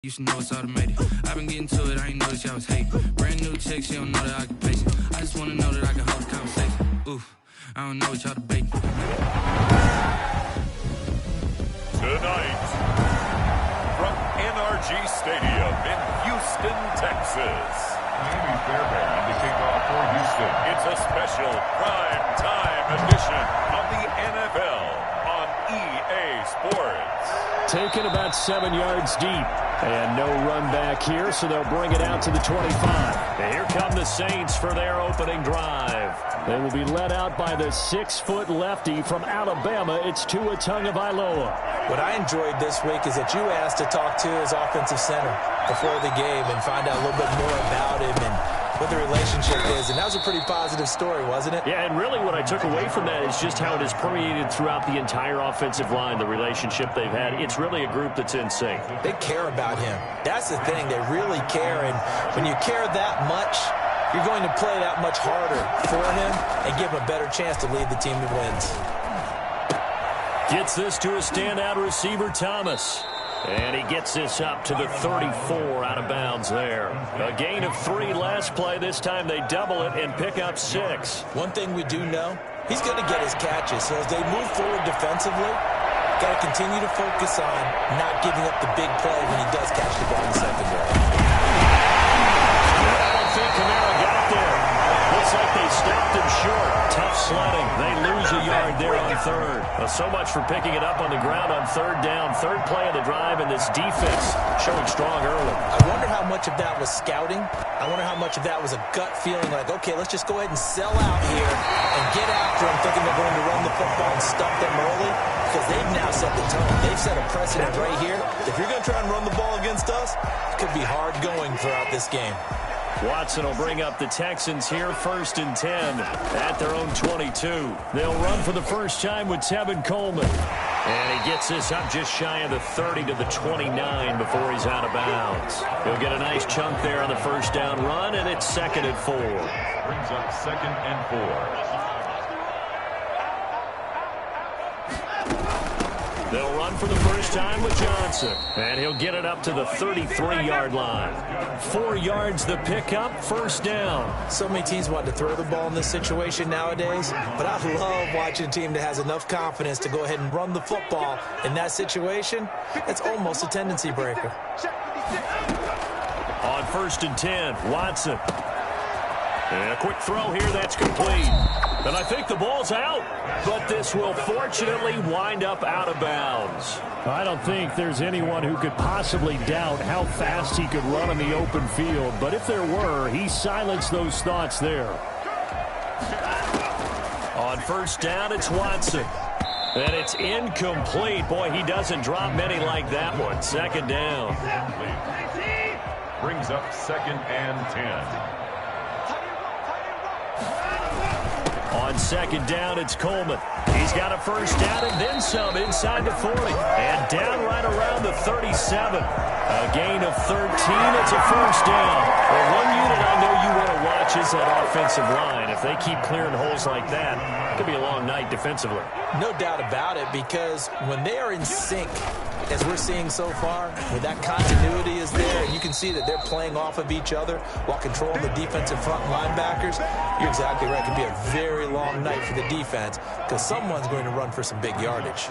You should know it's automated. I've been getting to it, I ain't noticed y'all was hating. Brand new chick, she don't know that I can pace it. I just wanna know that I can hold the conversation. Ooh, I don't know what y'all debating. Tonight, from NRG Stadium in Houston, Texas. Miami Fairbairn to kick off for Houston. It's a special prime time edition of the NFL on EA Sports. Taken about 7 yards deep. And no run back here, so they'll bring it out to the 25. And here come the Saints for their opening drive. They will be led out by the 6-foot lefty from Alabama. It's Tua Tagovailoa. What I enjoyed this week is that you asked to talk to his offensive center before the game and find out a little bit more about him and what the relationship is. And that was a pretty positive story, wasn't it? Yeah, and really what I took away from that is just how it has permeated throughout the entire offensive line, the relationship they've had. It's really a group that's in sync. They care about him. That's the thing. They really care. And when you care that much, you're going to play that much harder for him and give him a better chance to lead the team to wins. Gets this to a standout receiver, Thomas. And he gets this up to the 34 out of bounds there. A gain of 3 last play. This time they double it and pick up 6. One thing we do know, he's going to get his catches. So as they move forward defensively, got to continue to focus on not giving up the big play when he does catch the ball in the secondary. I don't think Kamara got there. Looks like they stopped him short. Tough sledding. They lose a yard there on third. So much for picking it up on the ground on third down. Third play of the drive, and this defense showing strong early. I wonder how much of that was scouting. I wonder how much of that was a gut feeling like, okay, let's just go ahead and sell out here and get after them, thinking they're going to run the football and stump them early, because they've now set the tone. They've set a precedent right here. If you're going to try and run the ball against us, it could be hard going throughout this game. Watson will bring up the Texans here, 1st and 10 at their own 22. They'll run for the first time with Tevin Coleman. And he gets this up just shy of the 30 to the 29 before he's out of bounds. He'll get a nice chunk there on the first down run, and it's 2nd and 4. Brings up 2nd and 4. They'll run for the first time with Johnson. And he'll get it up to the 33-yard line. 4 yards the pickup, first down. So many teams want to throw the ball in this situation nowadays, but I love watching a team that has enough confidence to go ahead and run the football in that situation. It's almost a tendency breaker. On 1st and 10, Watson. And a quick throw here, that's complete. And I think the ball's out, but this will fortunately wind up out of bounds. I don't think there's anyone who could possibly doubt how fast he could run on the open field, but if there were, he silenced those thoughts there. On 1st down, it's Watson. And it's incomplete. Boy, he doesn't drop many like that one. 2nd down. Brings up 2nd and 10. On 2nd down, it's Coleman. He's got a first down and then some inside the 40. And down right around the 37. A gain of 13. It's a first down. Well, one unit I know you want to watch is that offensive line. If they keep clearing holes like that, it could be a long night defensively. No doubt about it, because when they are in sync, as we're seeing so far, when that continuity is there, and you can see that they're playing off of each other while controlling the defensive front linebackers, you're exactly right. It could be a very long night for the defense because someone's going to run for some big yardage.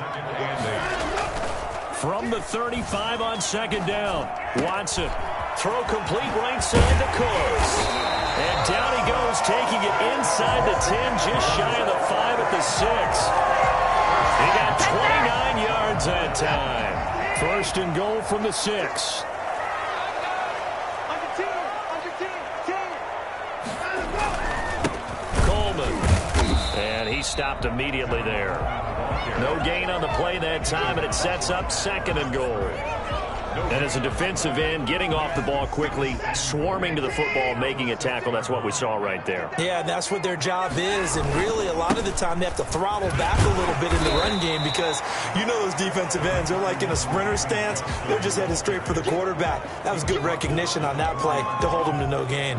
From the 35 on 2nd down, Watson. Throw complete right side to Cooks. And down he goes, taking it inside the 10, just shy of the 5 at the 6. He got 29 yards that time. 1st and goal from the 6. Coleman. And he stopped immediately there. No gain on the play that time, and it sets up 2nd and goal. And as a defensive end, getting off the ball quickly, swarming to the football, making a tackle, that's what we saw right there. Yeah, that's what their job is, and really a lot of the time they have to throttle back a little bit in the run game because you know those defensive ends, they're like in a sprinter stance. They're just headed straight for the quarterback. That was good recognition on that play to hold them to no gain.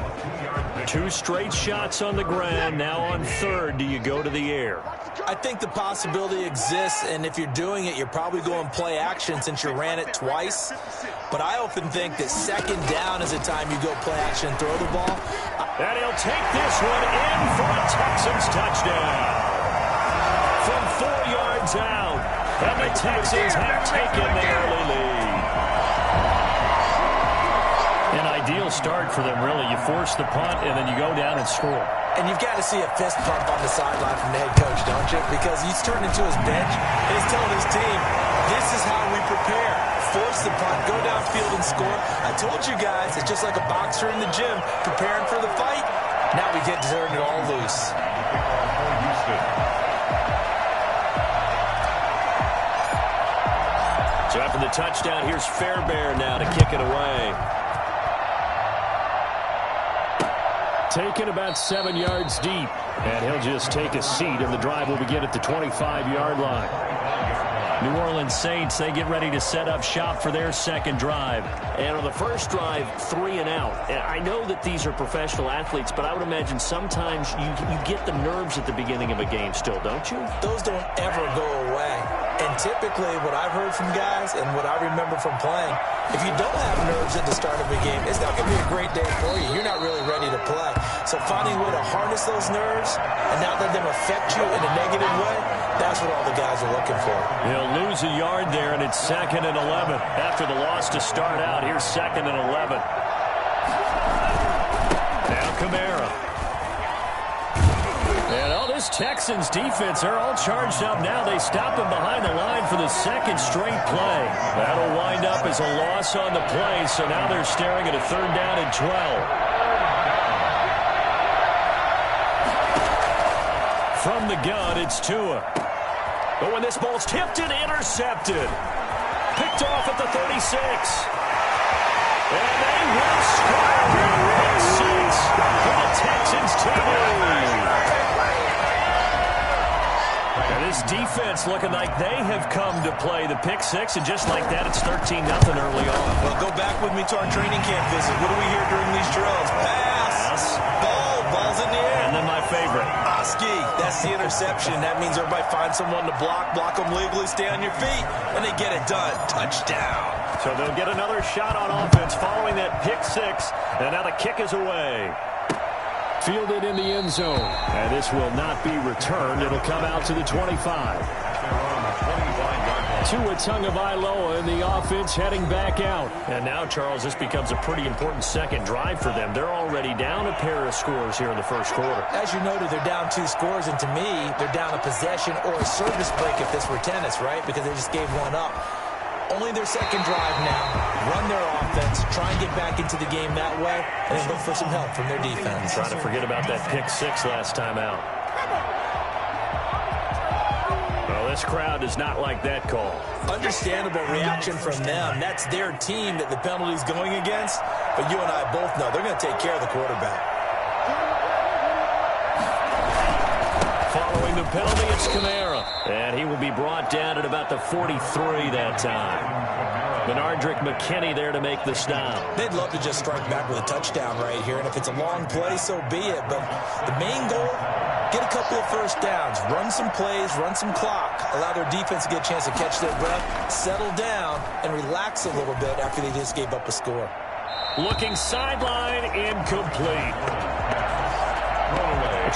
2 straight shots on the ground. Now on 3rd, do you go to the air? I think the possibility exists, and if you're doing it, you're probably going play action since you ran it twice. But I often think that second down is a time you go play action and throw the ball. And he'll take this one in for a Texans touchdown. From 4 yards out. And the Texans have taken the early lead. An ideal start for them, really. You force the punt, and then you go down and score. And you've got to see a fist pump on the sideline from the head coach, don't you? Because he's turned into his bench, and he's telling his team, this is how we prepare. Force the punt, go downfield and score. I told you guys, it's just like a boxer in the gym preparing for the fight. Now we get to turn it all loose. So after the touchdown, here's Fairbairn now to kick it away. Taken about 7 yards deep. And he'll just take a seat, and the drive will begin at the 25-yard line. New Orleans Saints, they get ready to set up shop for their second drive. And on the first drive, 3 and out. And I know that these are professional athletes, but I would imagine sometimes you get the nerves at the beginning of a game still, don't you? Those don't ever go away. And typically what I've heard from guys and what I remember from playing, if you don't have nerves at the start of a game, it's not going to be a great day for you. You're not really ready to play. So finding a way to harness those nerves and not let them affect you in a negative way, that's what all the guys are looking for. He'll lose a yard there, and it's 2nd and 11. After the loss to start out, here's 2nd and 11. Now Kamara. And all this Texans defense, they're all charged up now. They stopped him behind the line for the second straight play. That'll wind up as a loss on the play, so now they're staring at a 3rd down and 12. From the gun, it's Tua. But when this ball's tipped and intercepted. Picked off at the 36. And they will score. Pick 6 for the Texans to lead. And this defense looking like they have come to play the pick 6, and just like that, it's 13-0 early on. Well, go back with me to our training camp visit. What do we hear during these drills? Pass. Ball's in the air. And then my favorite. Oski, that's the interception. That means everybody finds someone to block them legally, stay on your feet, and they get it done. Touchdown. So they'll get another shot on offense following that pick 6, and now the kick is away. Fielded in the end zone, and this will not be returned. It'll come out to the 25. Tua Tagovailoa in the offense heading back out. And now, Charles, this becomes a pretty important second drive for them. They're already down a pair of scores here in the first quarter. As you noted, they're down 2 scores, and to me, they're down a possession or a service break if this were tennis, right? Because they just gave one up. Only their second drive now. Run their offense, try and get back into the game that way, and then look for some help from their defense. Trying to forget about that pick 6 last time out. Well, this crowd does not like that call. Understandable reaction from them. That's their team that the penalty's going against. But you and I both know they're going to take care of the quarterback. Following the penalty, it's Kamara. And he will be brought down at about the 43 that time. Benardrick McKinney there to make the stop. They'd love to just strike back with a touchdown right here. And if it's a long play, so be it. But the main goal, get a couple of first downs. Run some plays, run some clock. Allow their defense to get a chance to catch their breath, settle down, and relax a little bit after they just gave up a score. Looking sideline, incomplete.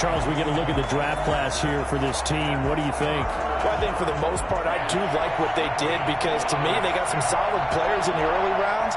Charles, we get a look at the draft class here for this team. What do you think? Well, I think for the most part, I do like what they did because, to me, they got some solid players in the early rounds.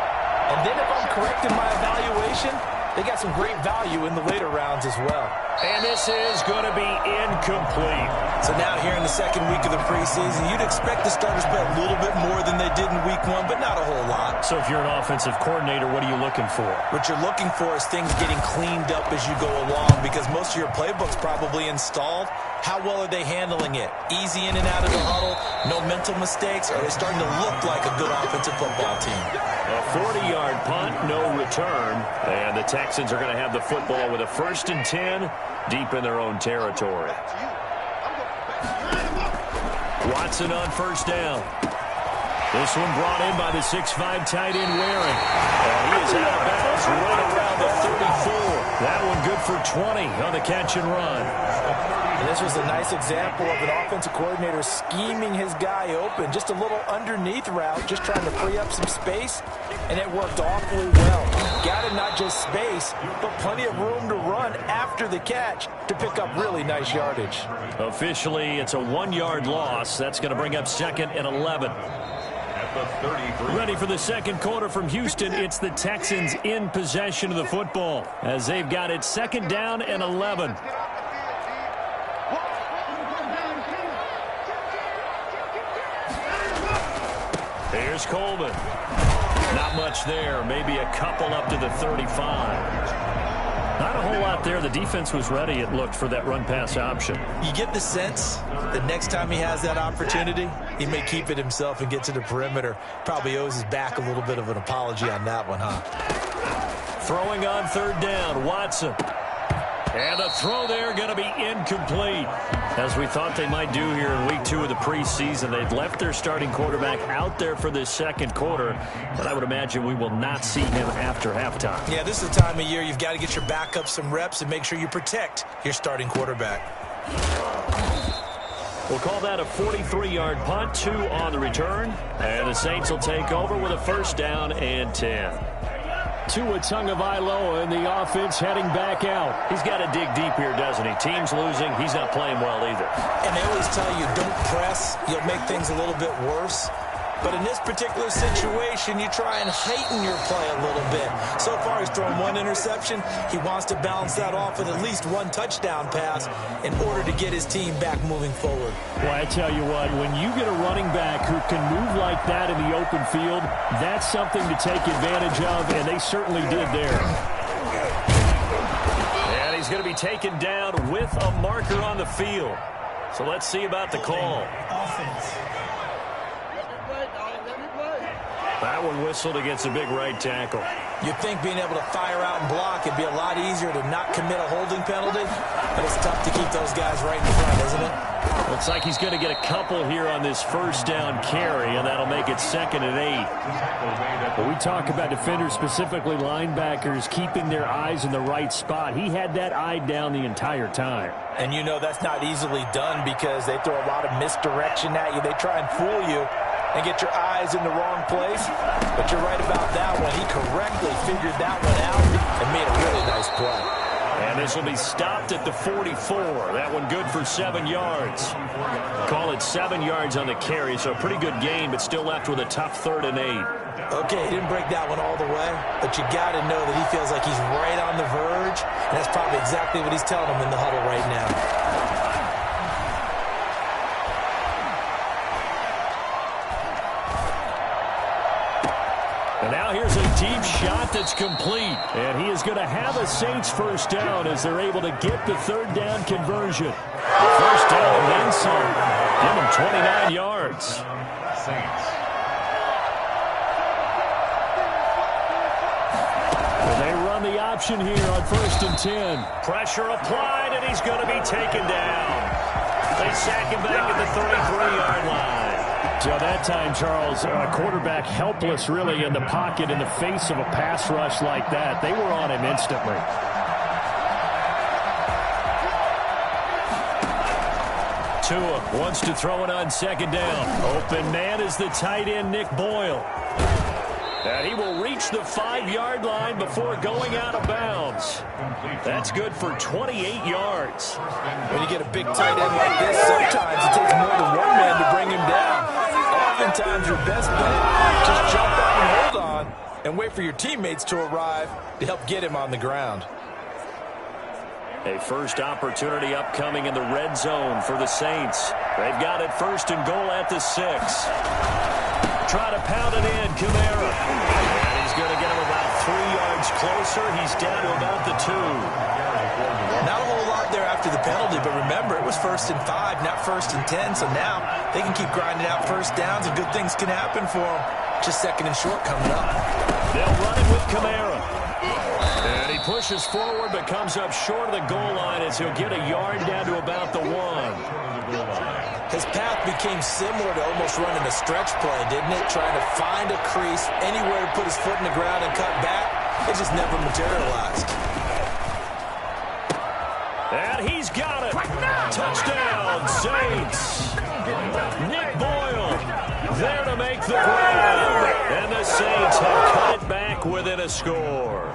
And then if I'm correct in my evaluation, they got some great value in the later rounds as well. And this is going to be incomplete. So now here in the second week of the preseason, you'd expect the starters to play a little bit more than they did in week 1, but not a whole lot. So if you're an offensive coordinator, what are you looking for? What you're looking for is things getting cleaned up as you go along because most of your playbook's probably installed. How well are they handling it? Easy in and out of the huddle, no mental mistakes? Are they starting to look like a good offensive football team? A 40-yard punt, no return. And the Texans are going to have the football with a 1st and 10 deep in their own territory. Watson on first down. This one brought in by the 6'5" tight end Waring. And he is out of bounds right around the 34. That one good good for 20 on the catch and run. And this was a nice example of an offensive coordinator scheming his guy open. Just a little underneath route, just trying to free up some space, and it worked awfully well. Got him not just space, but plenty of room to run after the catch to pick up really nice yardage. Officially, it's a 1-yard loss. That's going to bring up 2nd and 11. At the 33. Ready for the second quarter from Houston. It's the Texans in possession of the football as they've got it 2nd down and 11. Here's Coleman. Not much there. Maybe a couple up to the 35. Not a whole lot there. The defense was ready, it looked, for that run-pass option. You get the sense that next time he has that opportunity, he may keep it himself and get to the perimeter. Probably owes his back a little bit of an apology on that one, huh? Throwing on 3rd down, Watson. And the throw there going to be incomplete. As we thought they might do here in week 2 of the preseason, they've left their starting quarterback out there for this second quarter, and I would imagine we will not see him after halftime. Yeah, this is the time of year you've got to get your backup some reps and make sure you protect your starting quarterback. We'll call that a 43-yard punt, 2 on the return, and the Saints will take over with a 1st down and 10. Tua Tagovailoa in the offense heading back out. He's got to dig deep here, doesn't he? Team's losing. He's not playing well either. And they always tell you, don't press. You'll make things a little bit worse. But in this particular situation, you try and heighten your play a little bit. So far, he's thrown 1 interception. He wants to balance that off with at least 1 touchdown pass in order to get his team back moving forward. Well, I tell you what, when you get a running back who can move like that in the open field, that's something to take advantage of, and they certainly did there. And he's going to be taken down with a marker on the field. So let's see about the call. Offense. That one whistled against a big right tackle. You'd think being able to fire out and block it'd be a lot easier to not commit a holding penalty, but it's tough to keep those guys right in front, isn't it? Looks like he's going to get a couple here on this 1st down carry, and that'll make it 2nd and 8. But we talk about defenders, specifically linebackers, keeping their eyes in the right spot. He had that eye down the entire time. And you know that's not easily done because they throw a lot of misdirection at you. They try and fool you and get your eyes in the wrong place. But you're right about that one. He correctly figured that one out and made a really nice play. And this will be stopped at the 44. That one good for 7 yards. Call it 7 yards on the carry, so a pretty good gain, but still left with a tough 3rd and 8. Okay, he didn't break that one all the way, but you got to know that he feels like he's right on the verge, and that's probably exactly what he's telling him in the huddle right now. And now here's a deep shot that's complete. And he is going to have a Saints 1st down as they're able to get the 3rd down conversion. 1st down and then some. Give him 29 yards. Saints. And they run the option here on 1st and 10. Pressure applied, and he's going to be taken down. They sack him back at the 33-yard line. So that time, Charles, a quarterback helpless really in the pocket in the face of a pass rush like that. They were on him instantly. Tua wants to throw it on 2nd down. Open man is the tight end, Nick Boyle. And he will reach the 5-yard line before going out of bounds. That's good for 28 yards. When you get a big tight end like this, sometimes it takes more than one man to bring him down. Oftentimes your best bet, just jump out and hold on and wait for your teammates to arrive to help get him on the ground. A first opportunity upcoming in the red zone for the Saints. They've got it 1st and goal at the 6. Try to pound it in, Kamara. And he's going to get him about 3 yards closer. He's down to about the 2. Not a whole lot there after the penalty, but remember, it was 1st and 5, not 1st and 10, so now they can keep grinding out 1st downs and good things can happen for them. Just 2nd and short coming up. They'll run it with Kamara. And he pushes forward but comes up short of the goal line as he'll get a yard down to about the 1. His path became similar to almost running a stretch play, didn't it? Trying to find a crease, anywhere to put his foot in the ground and cut back. It just never materialized. And he's got it. Touchdown, Saints. Nick Boyle there to make the grab. And the Saints have cut it back within a score.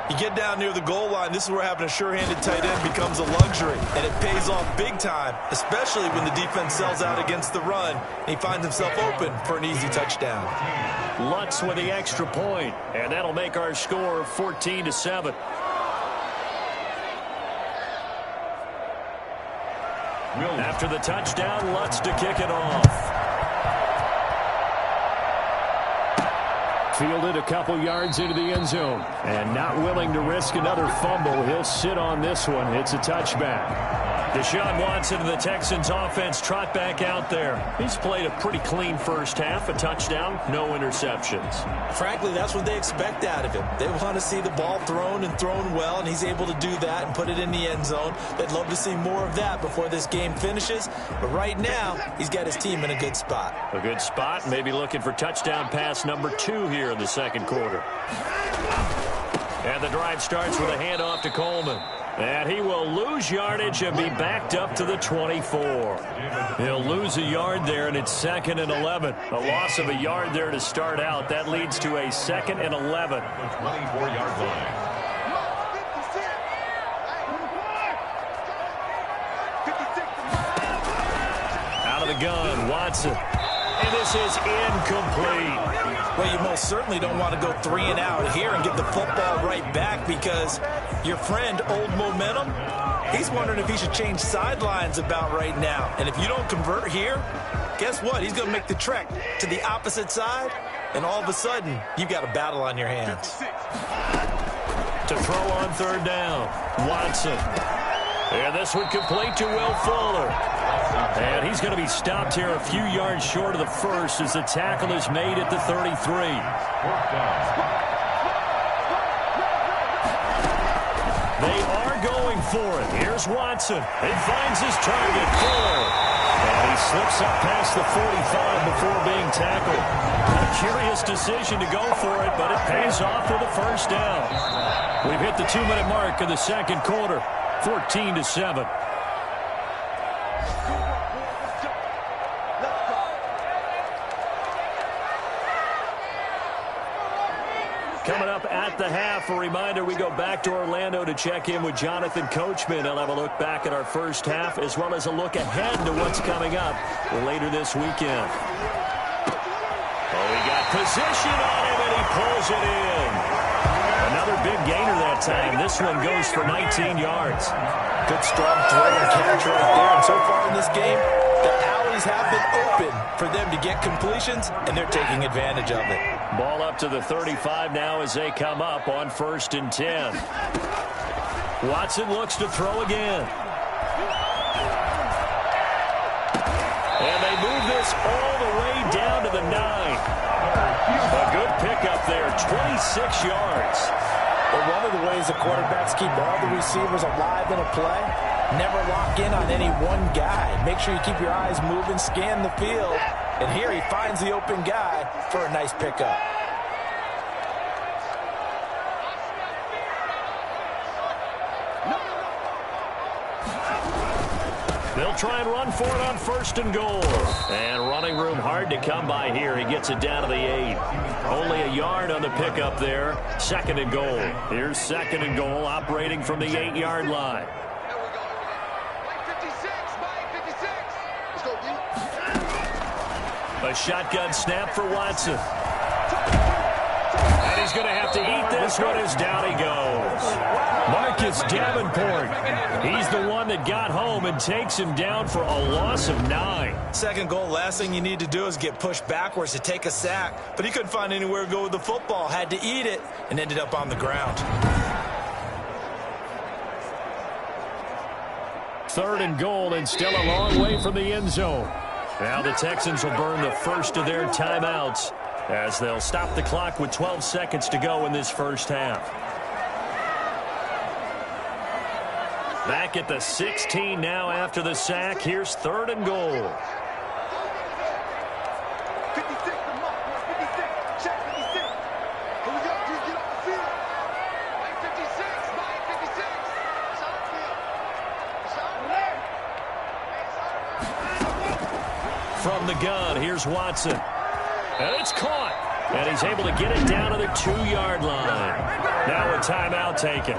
You get down near the goal line, this is where having a sure-handed tight end becomes a luxury. And it pays off big time, especially when the defense sells out against the run. And he finds himself open for an easy touchdown. Lutz with the extra point, and that'll make our score 14-7. After the touchdown, Lutz to kick it off. Fielded a couple yards into the end zone. And not willing to risk another fumble. He'll sit on this one. It's a touchback. Deshaun Watson and the Texans offense trot back out there. He's played a pretty clean first half. A touchdown, no interceptions. Frankly, that's what they expect out of him. They want to see the ball thrown and thrown well, and he's able to do that and put it in the end zone. They'd love to see more of that before this game finishes. But right now, he's got his team in a good spot. A good spot, maybe looking for touchdown pass number 2 here in the second quarter. And the drive starts with a handoff to Coleman. And he will lose yardage and be backed up to the 24. He'll lose a yard there, and it's 2nd and 11. A loss of a yard there to start out. That leads to a 2nd and 11. 24-yard line. Out of the gun, Watson. And this is incomplete. Well, you most certainly don't want to go 3 and out here and get the football right back, because your friend, Old Momentum, he's wondering if he should change sidelines about right now. And if you don't convert here, guess what? He's going to make the trek to the opposite side, and all of a sudden, you've got a battle on your hands. To throw on 3rd down, Watson. And this one complete to Will Fuller. And he's going to be stopped here a few yards short of the first as the tackle is made at the 33. They are going for it. Here's Watson. He finds his target, Fuller. And he slips up past the 45 before being tackled. A curious decision to go for it, but it pays off with a first down. We've hit the 2-minute mark in the second quarter. 14-7. Coming up at the half, a reminder, we go back to Orlando to check in with Jonathan Coachman. He'll have a look back at our first half, as well as a look ahead to what's coming up later this weekend. Oh, he got position on him, and he pulls it in. Another big gainer that time. This one goes for 19 yards. Good strong throw and catch right there. And so far in this game, the alleys have been open for them to get completions, and they're taking advantage of it. Ball up to the 35 now as they come up on 1st and 10. Watson looks to throw again. And they move this all the way down to the 9. A good pickup there, 26 yards. But one of the ways the quarterbacks keep all the receivers alive in a play, never lock in on any one guy. Make sure you keep your eyes moving, scan the field. And here he finds the open guy for a nice pickup. They'll try and run for it on 1st and goal. And running room hard to come by here. He gets it down to the 8. Only a yard on the pickup there. 2nd and goal. Here's 2nd and goal, operating from the 8-yard line. A shotgun snap for Watson. And he's going to have to eat this one as down he goes. Marcus Davenport. He's the one that got home and takes him down for a loss of 9. 2nd goal, last thing you need to do is get pushed backwards to take a sack. But he couldn't find anywhere to go with the football. Had to eat it and ended up on the ground. 3rd and goal, and still a long way from the end zone. Now the Texans will burn the first of their timeouts as they'll stop the clock with 12 seconds to go in this first half. Back at the 16 now after the sack. Here's 3rd and goal. from the gun. Here's Watson. And it's caught. And he's able to get it down to the 2-yard line. Now a timeout taken.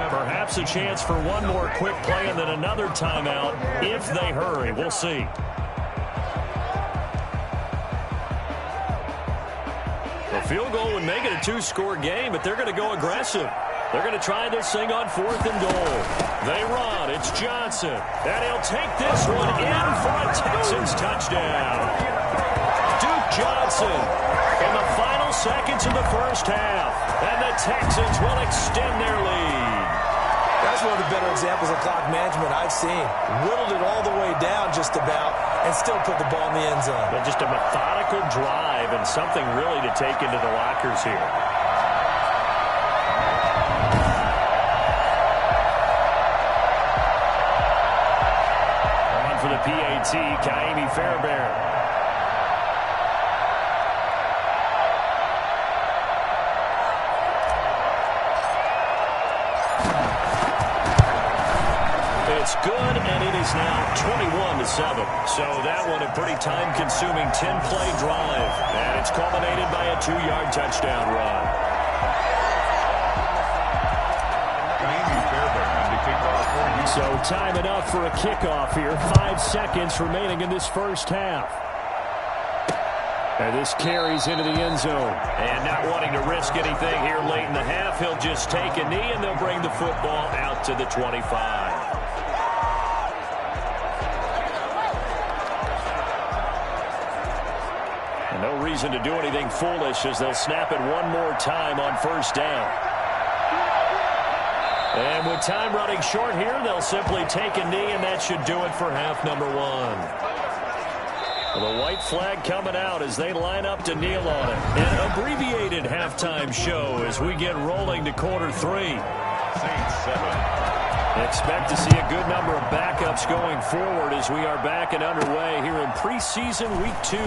Perhaps a chance for one more quick play and then another timeout if they hurry. We'll see. A field goal would make it a 2-score game, but they're going to go aggressive. They're going to try this thing on 4th and goal. They run. It's Johnson. And he'll take this one in for a Texans touchdown. Duke Johnson in the final seconds of the first half. And the Texans will extend their lead. That's one of the better examples of clock management I've seen. Whittled it all the way down just about and still put the ball in the end zone. But just a methodical drive and something really to take into the lockers here. On for the PAT, Kaimi Fairbairn. It's good, and it is now 21-7. So that one a pretty time-consuming 10-play drive. And it's culminated by a 2-yard touchdown run. So time enough for a kickoff here. 5 seconds remaining in this first half. And this carries into the end zone. And not wanting to risk anything here late in the half, he'll just take a knee, and they'll bring the football out to the 25. No reason to do anything foolish as they'll snap it one more time on first down. And with time running short here, they'll simply take a knee, and that should do it for half number 1. Well, the white flag coming out as they line up to kneel on it. An abbreviated halftime show as we get rolling to quarter 3. Expect to see a good number of backups going forward as we are back and underway here in preseason week 2.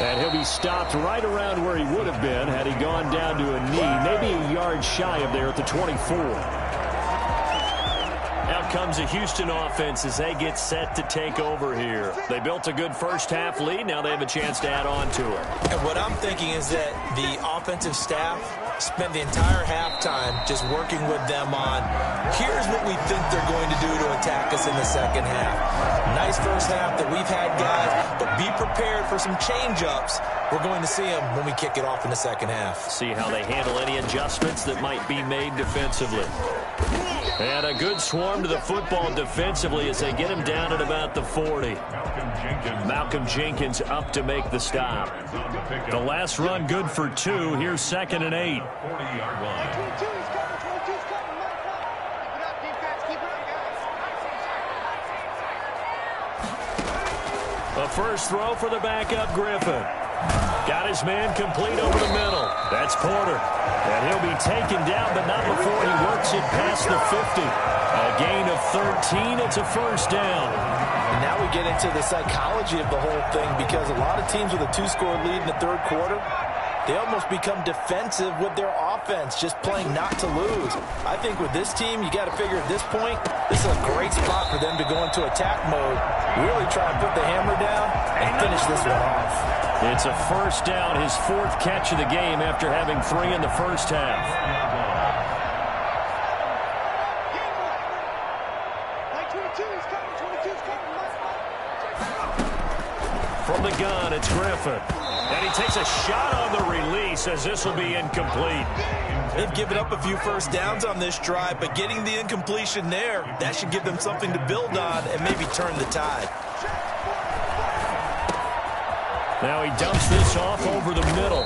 And he'll be stopped right around where he would have been had he gone down to a knee, maybe a yard shy of there at the 24. Out comes the Houston offense as they get set to take over here. They built a good first half lead. Now they have a chance to add on to it. And what I'm thinking is that the offensive staff spent the entire halftime just working with them on, here's what we think they're going to do to attack us in the second half. Nice first half that we've had, guys, but be prepared for some change-ups. We're going to see them when we kick it off in the second half. See how they handle any adjustments that might be made defensively. And a good swarm to the football defensively as they get him down at about the 40. Malcolm Jenkins up to make the stop. The last run good for 2. Here's 2nd and 8. The first throw for the backup Griffin. Got his man complete over the middle. That's Porter. And he'll be taken down, but not before he works it past the 50. A gain of 13. It's a first down. And now we get into the psychology of the whole thing, because a lot of teams with a 2-score lead in the third quarter, they almost become defensive with their offense, just playing not to lose. I think with this team, you got to figure at this point, this is a great spot for them to go into attack mode, really try and put the hammer down and finish this one off. It's a first down, his 4th catch of the game after having 3 in the first half. From the gun, it's Griffin. And he takes a shot on the release as this will be incomplete. They've given up a few first downs on this drive, but getting the incompletion there, that should give them something to build on and maybe turn the tide. Now he dumps this off over the middle.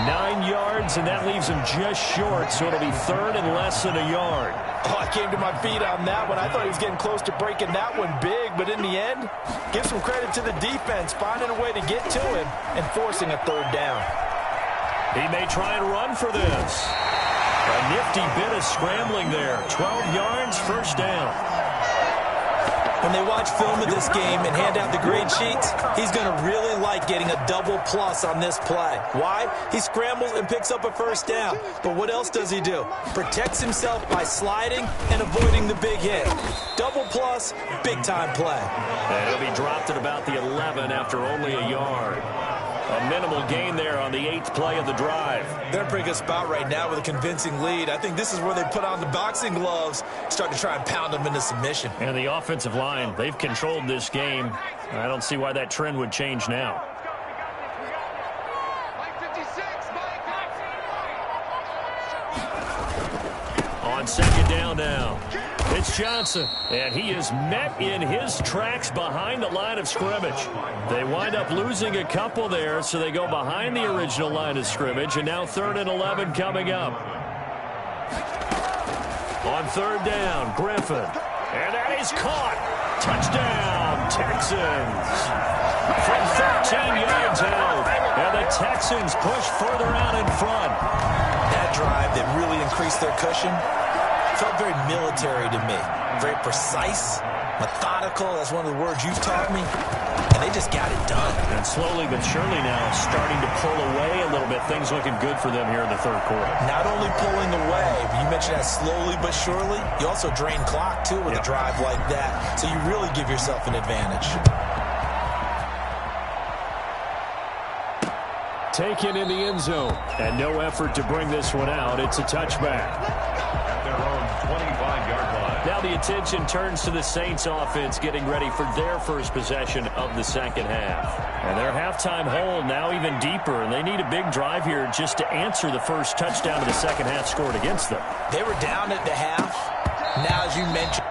9 yards, and that leaves him just short, so it'll be 3rd and less than a yard. Oh, I came to my feet on that one. I thought he was getting close to breaking that one big, but in the end, give some credit to the defense, finding a way to get to him and forcing a 3rd down. He may try and run for this. A nifty bit of scrambling there. 12 yards, first down. When they watch film of this game and hand out the grade sheets, he's going to really like getting a double plus on this play. Why? He scrambles and picks up a first down. But what else does he do? Protects himself by sliding and avoiding the big hit. Double plus, big-time play. And he'll be dropped at about the 11 after only a yard. A minimal gain there on the 8th play of the drive. They're in a pretty good spot right now with a convincing lead. I think this is where they put on the boxing gloves, start to try and pound them into submission. And the offensive line, they've controlled this game. I don't see why that trend would change now. On second down now, it's Johnson, and he is met in his tracks behind the line of scrimmage. They wind up losing a couple there, so they go behind the original line of scrimmage, and now 3rd and 11 coming up. On 3rd down, Griffin, and that is caught. Touchdown, Texans. From 13 yards out, and the Texans push further out in front. That drive that really increased their cushion felt very military to me. Very precise, methodical. That's one of the words you've taught me. And they just got it done. And slowly but surely now starting to pull away a little bit. Things looking good for them here in the 3rd quarter. Not only pulling away, but you mentioned that slowly but surely. You also drain clock, too, with a drive like that. So you really give yourself an advantage. Taken in the end zone. And no effort to bring this one out. It's a touchback. At their own 25-yard line. Now the attention turns to the Saints offense getting ready for their first possession of the second half. And their halftime hole now even deeper, and they need a big drive here just to answer the first touchdown of the second half scored against them. They were down at the half. Now, as you mentioned,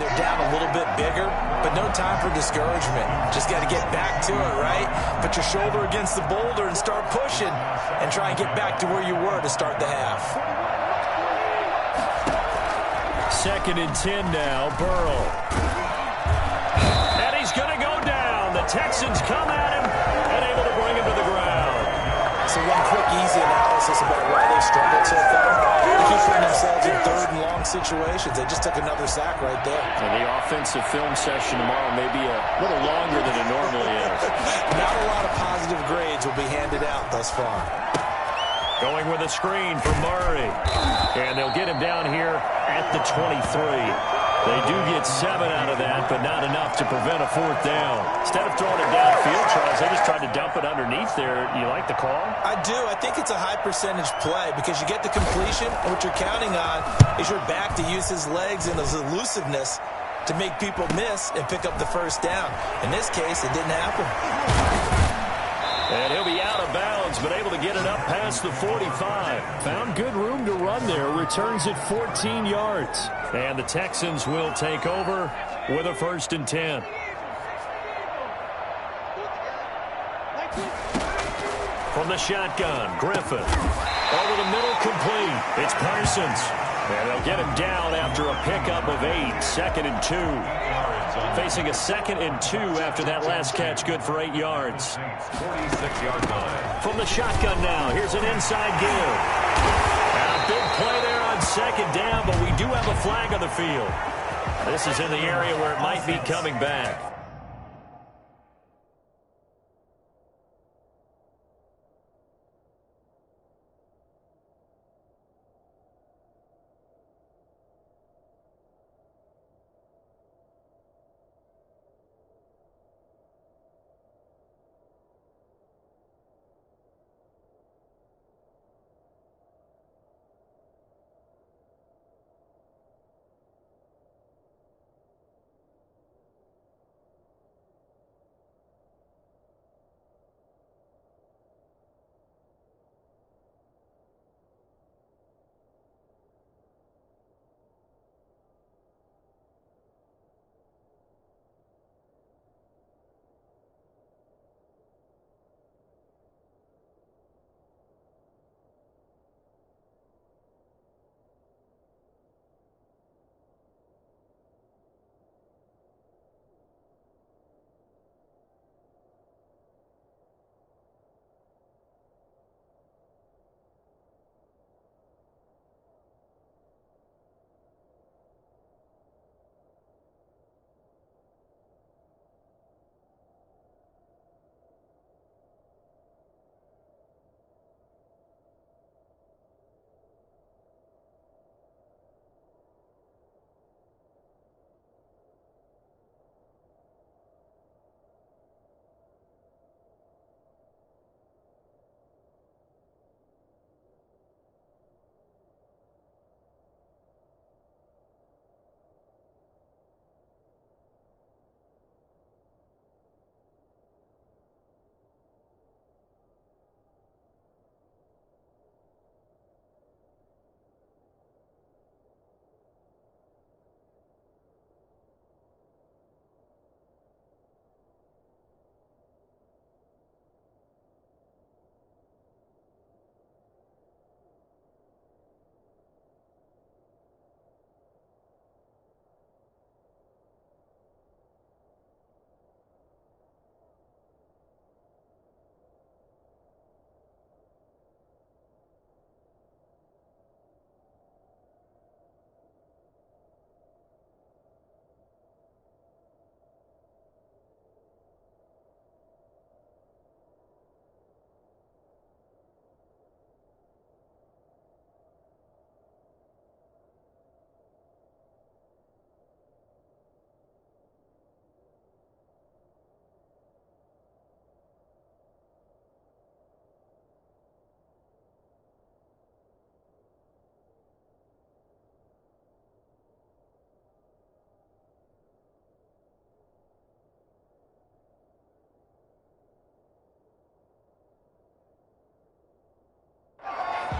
they're down a little bit bigger, but no time for discouragement. Just got to get back to it, right? Put your shoulder against the boulder and start pushing and try and get back to where you were to start the half. 2nd and 10 now, Burrow. And he's going to go down. The Texans come at him and able to bring him to the ground. So one quick, easy analysis about why they struggled so far. They keep putting themselves in 3rd and long situations. They just took another sack right there. And the offensive film session tomorrow may be a little longer than it normally is. Not a lot of positive grades will be handed out thus far. Going with a screen for Murray. And they'll get him down here at the 23. They do get 7 out of that, but not enough to prevent a 4th down. Instead of throwing it downfield, Charles, they just tried to dump it underneath there. You like the call? I do. I think it's a high-percentage play because you get the completion, and what you're counting on is your back to use his legs and his elusiveness to make people miss and pick up the first down. In this case, it didn't happen. And he'll be out of bounds, but able to get it up past the 45. Found good room to run there. Returns it 14 yards. And the Texans will take over with a 1st and 10. From the shotgun, Griffin. Over the middle, complete. It's Parsons. And they'll get him down after a pickup of 8. 2nd and 2. Facing a 2nd and 2 after that last catch, good for 8 yards. 46-yard line. From the shotgun now, here's an inside give. And a big play there on 2nd down, but we do have a flag on the field. This is in the area where it might be coming back.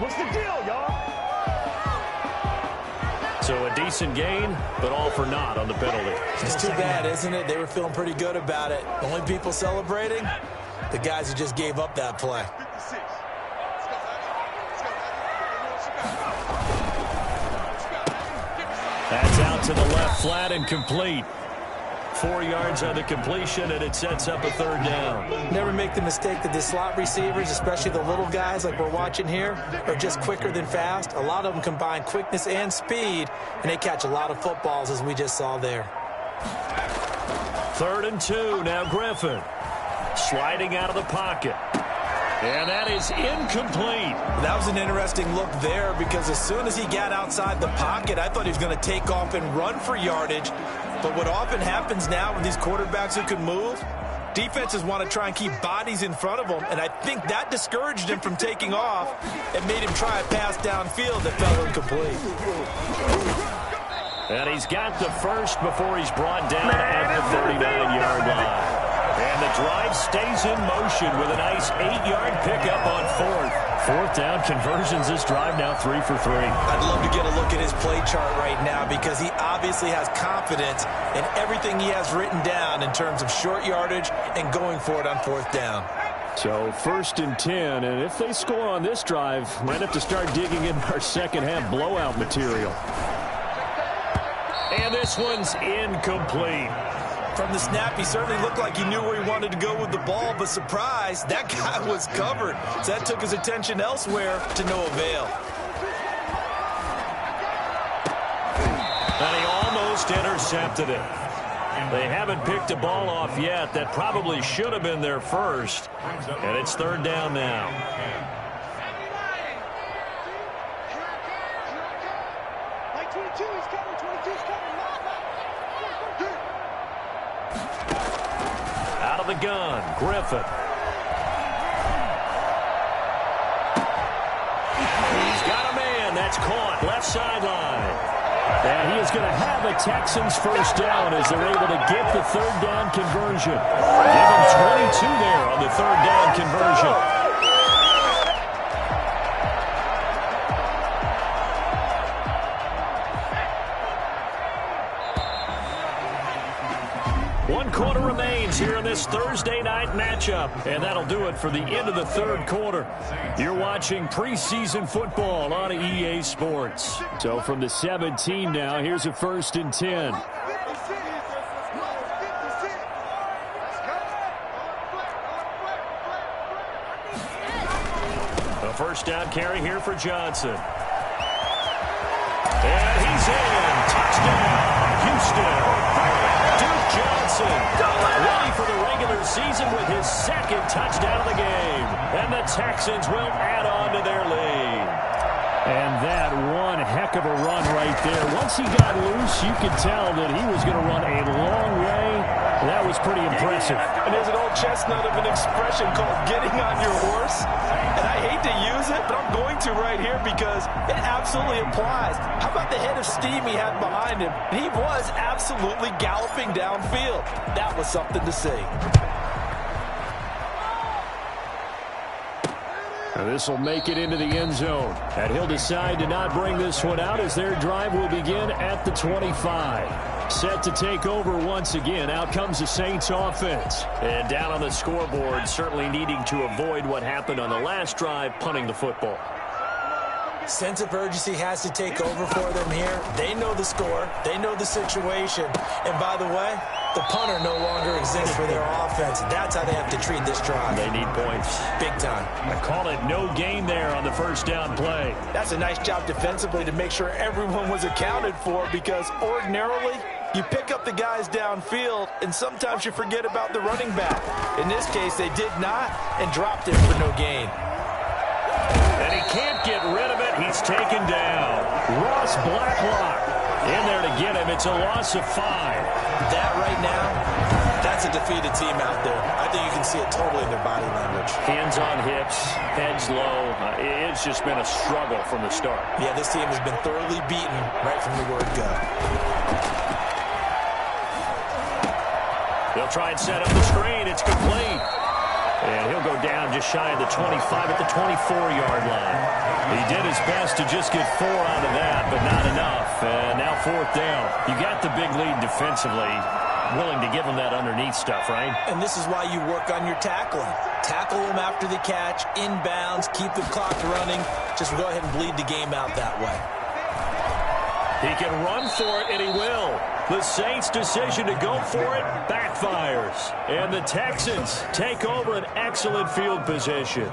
What's the deal, y'all? So a decent gain, but all for naught on the penalty. It's too bad, isn't it? They were feeling pretty good about it. The only people celebrating, the guys who just gave up that play. That's out to the left, flat and complete. 4 yards on the completion, and it sets up a third down. Never make the mistake that the slot receivers, especially the little guys like we're watching here, are just quicker than fast. A lot of them combine quickness and speed, and they catch a lot of footballs, as we just saw there. 3rd and 2, now Griffin. Sliding out of the pocket. And that is incomplete. That was an interesting look there because as soon as he got outside the pocket, I thought he was going to take off and run for yardage. But what often happens now with these quarterbacks who can move, defenses want to try and keep bodies in front of them, and I think that discouraged him from taking off and made him try a pass downfield that fell incomplete. And he's got the first before he's brought down at the 39-yard line. And the drive stays in motion with a nice 8-yard pickup on 4th. 4th down conversions this drive now 3 for 3. I'd love to get a look at his play chart right now because he obviously has confidence in everything he has written down in terms of short yardage and going for it on 4th down. So 1st and 10, and if they score on this drive, might have to start digging in our second half blowout material. And this one's incomplete. From the snap, he certainly looked like he knew where he wanted to go with the ball, but surprise, that guy was covered. So that took his attention elsewhere to no avail. And he almost intercepted it. They haven't picked a ball off yet. That probably should have been their first. And it's 3rd down now. Out of the gun, Griffin. He's got a man. That's caught. Left sideline. And he is going to have a Texans first down as they're able to get the 3rd down conversion. Give him 22 there on the 3rd down conversion. Quarter remains here in this Thursday night matchup, and that'll do it for the end of the 3rd quarter. You're watching preseason football on EA Sports. So from the 17 now, here's a 1st and 10. A first down carry here for Johnson. And he's in. Touchdown, Houston. Johnson ready for the regular season with his 2nd touchdown of the game. And the Texans will add on to their lead. And that one heck of a run right there. Once he got loose, you could tell that he was going to run a long way. That was pretty impressive. And there's an old chestnut of an expression called getting on your horse. And I hate to use it, but I'm going to right here because it absolutely applies. How about the head of steam he had behind him? He was absolutely galloping downfield. That was something to see. Now this will make it into the end zone. And he'll decide to not bring this one out as their drive will begin at the 25. Set to take over once again. Out comes the Saints offense. And down on the scoreboard, certainly needing to avoid what happened on the last drive, punting the football. Sense of urgency has to take over for them here. They know the score. They know the situation. And by the way, the punter no longer exists for their offense. That's how they have to treat this drive. They need points. Big time. I call it no gain there on the first down play. That's a nice job defensively to make sure everyone was accounted for because ordinarily you pick up the guys downfield and sometimes you forget about the running back. In this case, they did not and dropped it for no gain. And he can't get rid of it. He's taken down. Ross Blacklock in there to get him. It's a loss of 5. That right now, that's a defeated team out there. I think you can see it totally in their body language. Hands on hips, heads low. It's just been a struggle from the start. Yeah, this team has been thoroughly beaten right from the word go. They'll try and set up the screen. It's complete. And he'll go down just shy of the 25 at the 24-yard line. He did his best to just get 4 out of that, but not enough. And now 4th down. You got the big lead defensively. Willing to give him that underneath stuff, right? And this is why you work on your tackling. Tackle him after the catch, inbounds, keep the clock running. Just go ahead and bleed the game out that way. He can run for it, and he will. The Saints' decision to go for it backfires. And the Texans take over an excellent field position.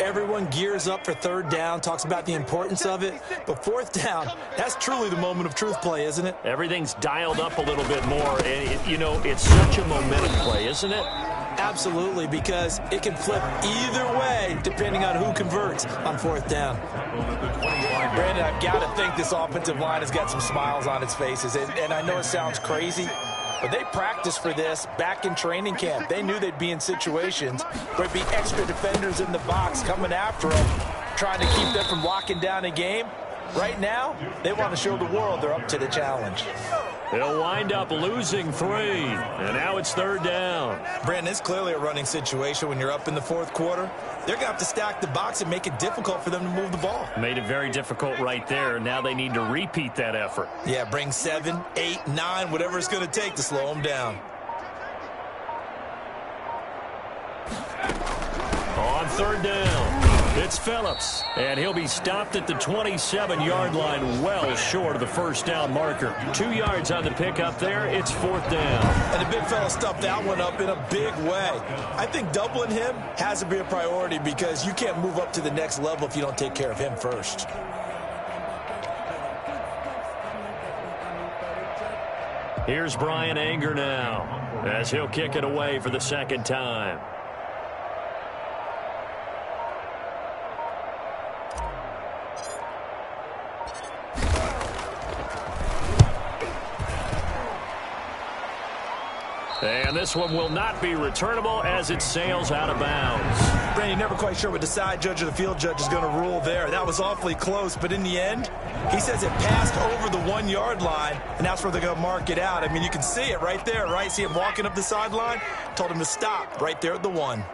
Everyone gears up for 3rd down, talks about the importance of it. But 4th down, that's truly the moment of truth play, isn't it? Everything's dialed up a little bit more. And, you know, it's such a momentum play, isn't it? Absolutely, because it can flip either way depending on who converts on 4th down. Brandon, I've got to think this offensive line has got some smiles on its faces. And I know it sounds crazy, but they practiced for this back in training camp. They knew they'd be in situations where there'd be extra defenders in the box coming after them, trying to keep them from locking down a game. Right now, they want to show the world they're up to the challenge. They'll wind up losing 3, and now it's 3rd down. Brandon, it's clearly a running situation when you're up in the 4th quarter. They're going to have to stack the box and make it difficult for them to move the ball. Made it very difficult right there. Now they need to repeat that effort. Yeah, bring 7, 8, 9, whatever it's going to take to slow them down. On 3rd down, it's Phillips, and he'll be stopped at the 27-yard line, well short of the 1st down marker. 2 yards on the pickup there. It's 4th down. And the big fella stuffed that one up in a big way. I think doubling him has to be a priority because you can't move up to the next level if you don't take care of him first. Here's Brian Anger now as he'll kick it away for the 2nd time. And this one will not be returnable as it sails out of bounds. Brandon, never quite sure what the side judge or the field judge is going to rule there. That was awfully close, but in the end, he says it passed over the 1-yard line, and that's where they're going to mark it out. I mean, you can see it right there, right? See him walking up the sideline? Told him to stop right there at the 1.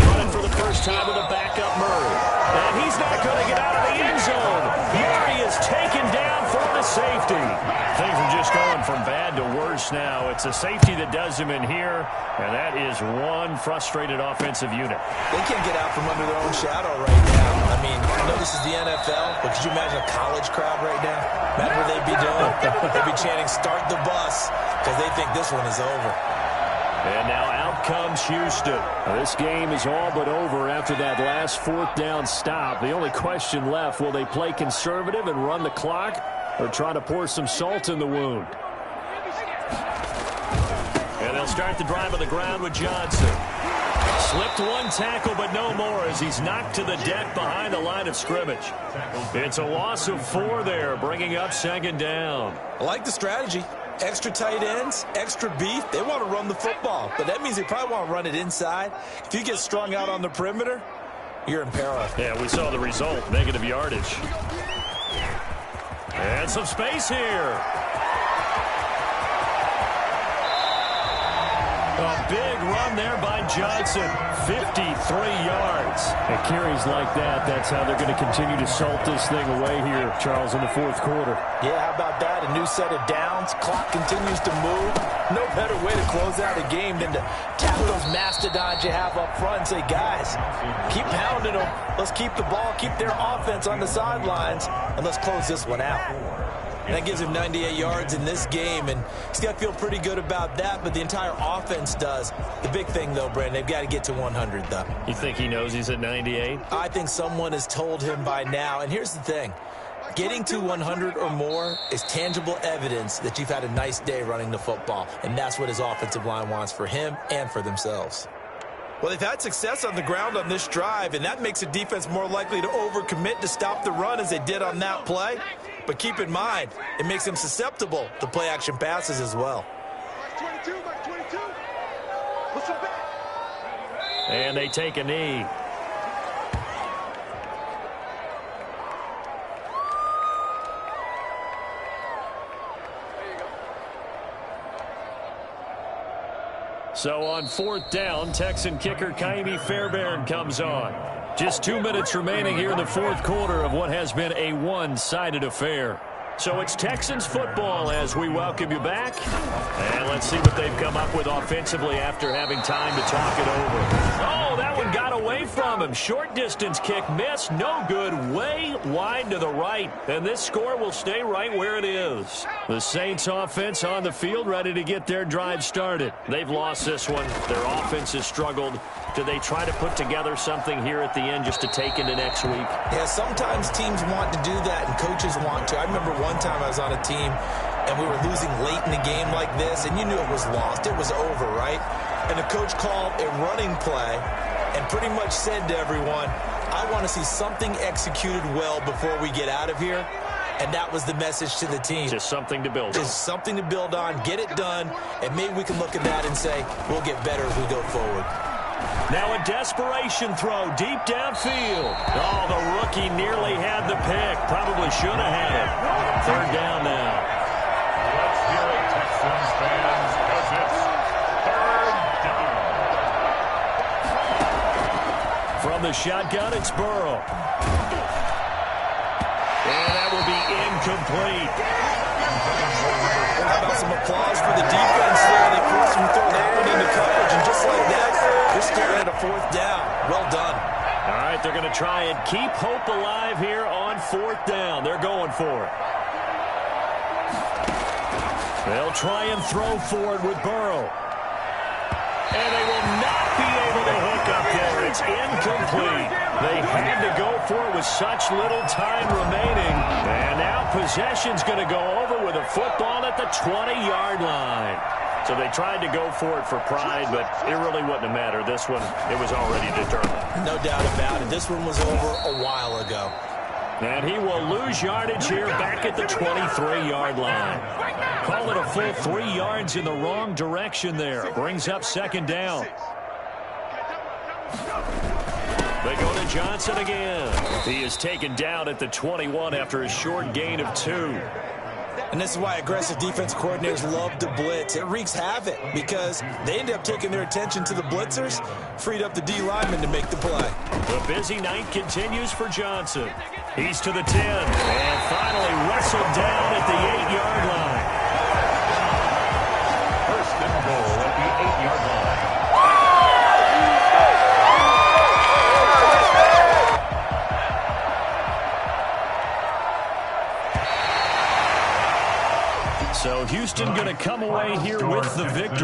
Running for the first time with a backup Murray. And he's not going to get out of the end zone. Murray is taken down for the safety. Things are just going from bad to worse now. It's a safety that does him in here, and that is one frustrated offensive unit. They can't get out from under their own shadow right now. I mean, I know this is the NFL, but could you imagine a college crowd right now? Imagine what they'd be doing. They'd be chanting, "Start the bus," because they think this one is over. And now out comes Houston. This game is all but over after that last 4th down stop. The only question left, will they play conservative and run the clock or try to pour some salt in the wound? And they'll start the drive on the ground with Johnson. Slipped one tackle, but no more as he's knocked to the deck behind the line of scrimmage. It's a loss of 4 there, bringing up 2nd down. I like the strategy. Extra tight ends, extra beef. They want to run the football, but that means they probably want to run it inside. If you get strung out on the perimeter, you're in peril. Yeah, we saw the result, negative yardage. And some space here. A big run there by Johnson, 53 yards. At carries like that, that's how they're going to continue to salt this thing away here, Charles, in the 4th quarter. Yeah, how about that? A new set of downs. Clock continues to move. No better way to close out a game than to tap those mastodons you have up front and say, guys, keep pounding them. Let's keep the ball, keep their offense on the sidelines, and let's close this one out. And that gives him 98 yards in this game, and he's got to feel pretty good about that, but the entire offense does. The big thing, though, Brandon, they've got to get to 100, though. You think he knows he's at 98? I think someone has told him by now, and here's the thing. Getting to 100 or more is tangible evidence that you've had a nice day running the football, and that's what his offensive line wants for him and for themselves. Well, they've had success on the ground on this drive, and that makes a defense more likely to overcommit to stop the run as they did on that play. But keep in mind, it makes them susceptible to play-action passes as well. And they take a knee. So on 4th down, Texan kicker Kaimi Fairbairn comes on. Just 2 minutes remaining here in the 4th quarter of what has been a one-sided affair. So it's Texans football as we welcome you back. And let's see what they've come up with offensively after having time to talk it over. Oh, that one got away from him. Short distance kick missed. No good. Way wide to the right. And this score will stay right where it is. The Saints offense on the field ready to get their drive started. They've lost this one. Their offense has struggled. Do they try to put together something here at the end just to take into next week? Yeah, sometimes teams want to do that and coaches want to. I remember one time I was on a team and we were losing late in the game like this, and you knew it was lost. It was over, right? And the coach called a running play and pretty much said to everyone, I want to see something executed well before we get out of here. And that was the message to the team. Just something to build on. Just something to build on, get it done, and maybe we can look at that and say, we'll get better as we go forward. Now a desperation throw deep downfield. Oh, the rookie nearly had the pick. Probably should have had it. 3rd down now. Let's hear it, Texans fans, because it's 3rd down. From the shotgun, it's Burrow. And that will be incomplete. How about some applause for the defense there? They forced him to throw that one into coverage, and just like that, they're staring at a 4th down. Well done. All right, they're going to try and keep hope alive here on 4th down. They're going for it. They'll try and throw for it with Burrow. And they will not be able to hook up there. It's incomplete. They had to go for it with such little time remaining. And now possession's going to go over with a football at the 20-yard line. So they tried to go for it for pride, but it really wouldn't have mattered. This one, it was already determined. No doubt about it. This one was over a while ago. And he will lose yardage here back at the 23-yard line. Call it a full 3 yards in the wrong direction there. Brings up 2nd down. They go to Johnson again. He is taken down at the 21 after a short gain of 2. And this is why aggressive defense coordinators love to blitz. It wreaks havoc because they end up taking their attention to the blitzers, freed up the D lineman to make the play. The busy night continues for Johnson. He's to the 10 and finally wrestled down at the 8-yard line. 1st and goal at the 8-yard line. So Houston going to come away here with the victory.